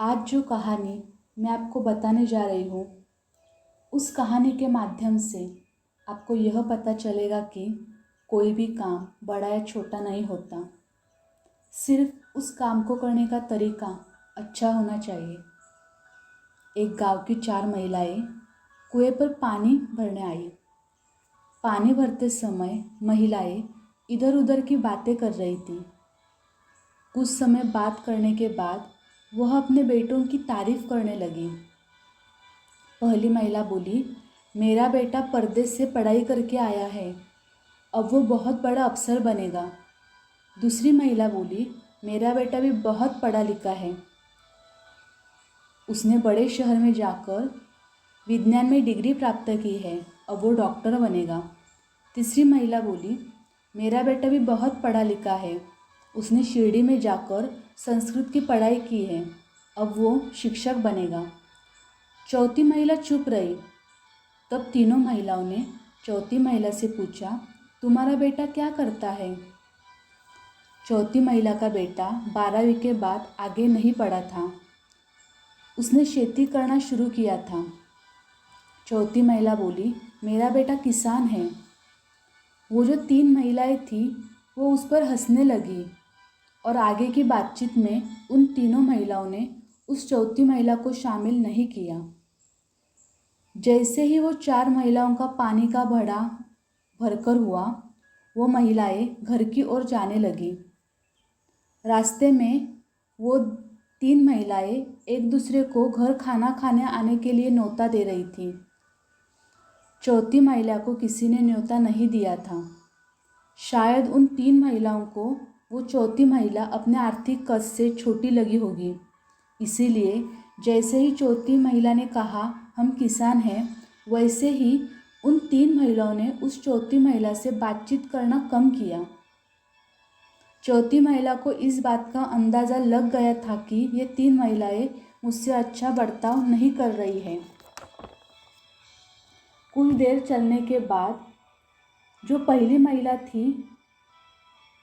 आज जो कहानी मैं आपको बताने जा रही हूँ, उस कहानी के माध्यम से आपको यह पता चलेगा कि कोई भी काम बड़ा या छोटा नहीं होता, सिर्फ उस काम को करने का तरीका अच्छा होना चाहिए। एक गांव की 4 महिलाएं कुएं पर पानी भरने आई। पानी भरते समय महिलाएं इधर उधर की बातें कर रही थी। कुछ समय बात करने के बाद वह अपने बेटों की तारीफ करने लगी। पहली महिला बोली, मेरा बेटा परदेश से पढ़ाई करके आया है, अब वो बहुत बड़ा अफसर बनेगा। दूसरी महिला बोली, मेरा बेटा भी बहुत पढ़ा लिखा है, उसने बड़े शहर में जाकर विज्ञान में डिग्री प्राप्त की है, अब वो डॉक्टर बनेगा। तीसरी महिला बोली, मेरा बेटा भी बहुत पढ़ा लिखा है, उसने शिरडी में जाकर संस्कृत की पढ़ाई की है, अब वो शिक्षक बनेगा। चौथी महिला चुप रही। तब तीनों महिलाओं ने चौथी महिला से पूछा, तुम्हारा बेटा क्या करता है? चौथी महिला का बेटा 12वीं के बाद आगे नहीं पढ़ा था, उसने खेती करना शुरू किया था। चौथी महिला बोली, मेरा बेटा किसान है। वो जो 3 महिलाएं थी वो उस पर हंसने लगी और आगे की बातचीत में उन तीनों महिलाओं ने उस चौथी महिला को शामिल नहीं किया। जैसे ही वो 4 महिलाओं का पानी का घड़ा भरकर हुआ, वो महिलाएं घर की ओर जाने लगी। रास्ते में वो 3 महिलाएं एक दूसरे को घर खाना खाने आने के लिए न्योता दे रही थी। चौथी महिला को किसी ने न्योता नहीं दिया था। शायद उन 3 महिलाओं को वो चौथी महिला अपने आर्थिक कष्ट से छोटी लगी होगी, इसीलिए जैसे ही चौथी महिला ने कहा हम किसान हैं, वैसे ही उन 3 महिलाओं ने उस चौथी महिला से बातचीत करना कम किया। चौथी महिला को इस बात का अंदाज़ा लग गया था कि ये 3 महिलाएं मुझसे अच्छा बर्ताव नहीं कर रही हैं। कुछ देर चलने के बाद जो पहली महिला थी,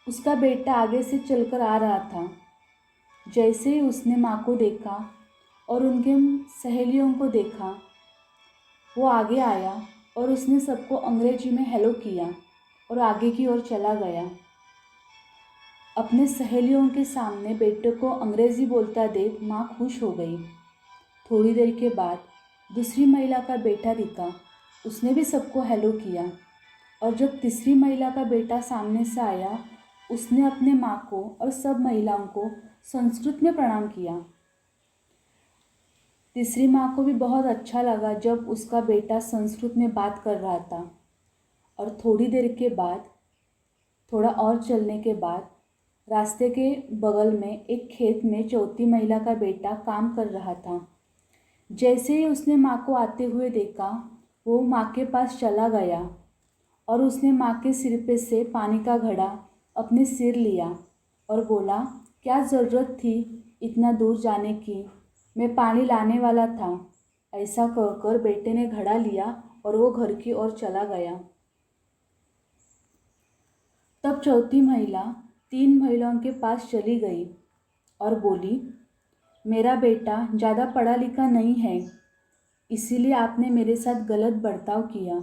उसका बेटा आगे से चलकर आ रहा था। जैसे ही उसने माँ को देखा और उनके सहेलियों को देखा, वो आगे आया और उसने सबको अंग्रेजी में हेलो किया और आगे की ओर चला गया। अपने सहेलियों के सामने बेटे को अंग्रेज़ी बोलता देख माँ खुश हो गई। थोड़ी देर के बाद दूसरी महिला का बेटा दिखा, उसने भी सबको हेलो किया और जब तीसरी महिला का बेटा सामने से आया, उसने अपने माँ को और सब महिलाओं को संस्कृत में प्रणाम किया। तीसरी माँ को भी बहुत अच्छा लगा जब उसका बेटा संस्कृत में बात कर रहा था। और थोड़ी देर के बाद, थोड़ा और चलने के बाद, रास्ते के बगल में एक खेत में चौथी महिला का बेटा काम कर रहा था। जैसे ही उसने माँ को आते हुए देखा, वो माँ के पास चला गया और उसने माँ के सिर पे से पानी का घड़ा अपने सिर लिया और बोला, क्या ज़रूरत थी इतना दूर जाने की, मैं पानी लाने वाला था। ऐसा कहकर बेटे ने घड़ा लिया और वो घर की ओर चला गया। तब चौथी महिला 3 महिलाओं के पास चली गई और बोली, मेरा बेटा ज़्यादा पढ़ा लिखा नहीं है, इसीलिए आपने मेरे साथ गलत बर्ताव किया।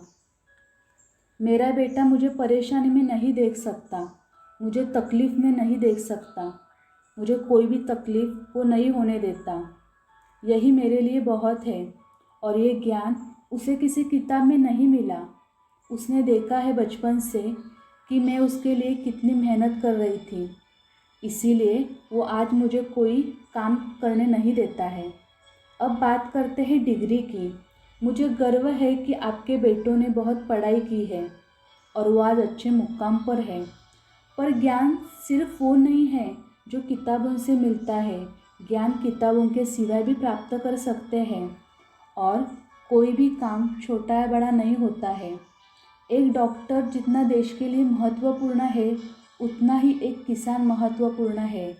मेरा बेटा मुझे परेशानी में नहीं देख सकता, मुझे तकलीफ़ में नहीं देख सकता, मुझे कोई भी तकलीफ़ वो नहीं होने देता। यही मेरे लिए बहुत है और ये ज्ञान उसे किसी किताब में नहीं मिला। उसने देखा है बचपन से कि मैं उसके लिए कितनी मेहनत कर रही थी, इसीलिए वो आज मुझे कोई काम करने नहीं देता है। अब बात करते हैं डिग्री की। मुझे गर्व है कि आपके बेटों ने बहुत पढ़ाई की है और वो आज अच्छे मुकाम पर है, पर ज्ञान सिर्फ वो नहीं है जो किताबों से मिलता है। ज्ञान किताबों के सिवाय भी प्राप्त कर सकते हैं और कोई भी काम छोटा या बड़ा नहीं होता है। एक डॉक्टर जितना देश के लिए महत्वपूर्ण है, उतना ही एक किसान महत्वपूर्ण है।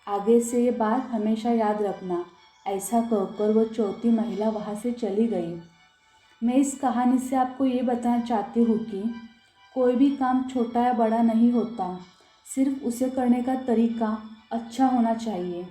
आगे से ये बात हमेशा याद रखना। ऐसा कहकर वह चौथी महिला वहाँ से चली गई। मैं इस कहानी से आपको ये बताना चाहती हूँ कि कोई भी काम छोटा या बड़ा नहीं होता, सिर्फ उसे करने का तरीका अच्छा होना चाहिए।